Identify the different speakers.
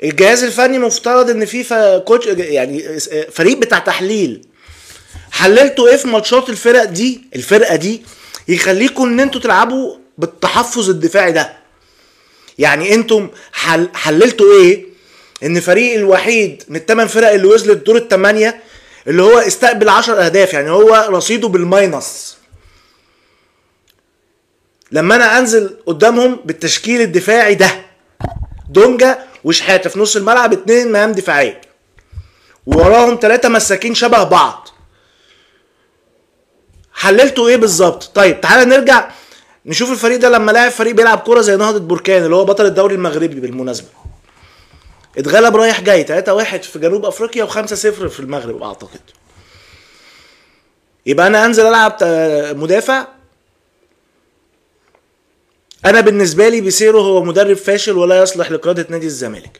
Speaker 1: الجهاز الفني مفترض ان في كوتش يعني فريق بتاع تحليل، حللتوا ايه في ماتشات الفرقه دي يخليكم ان انتوا تلعبوا بالتحفظ الدفاعي ده؟ يعني انتم حللتوا ايه ان فريق الوحيد من الثمان فرق اللي وصلت دور الثمانيه اللي هو استقبل 10 اهداف، يعني هو رصيده بالماينس، لما انا انزل قدامهم بالتشكيل الدفاعي ده، دونجا وشحاته في نص الملعب، 2 مهام دفاعيه ووراهم 3 مساكين شبه بعض، حللتوا ايه بالظبط؟ طيب تعالى نرجع نشوف الفريق ده لما لعب فريق بيلعب كوره زي نهضه بركان اللي هو بطل الدوري المغربي بالمناسبه، اتغلب رايح جاي 3-1 في جنوب افريقيا و5-0 في المغرب اعتقد. يبقى انا انزل العب مدافع؟ انا بالنسبه لي بيسيرو هو مدرب فاشل ولا يصلح لقياده نادي الزمالك.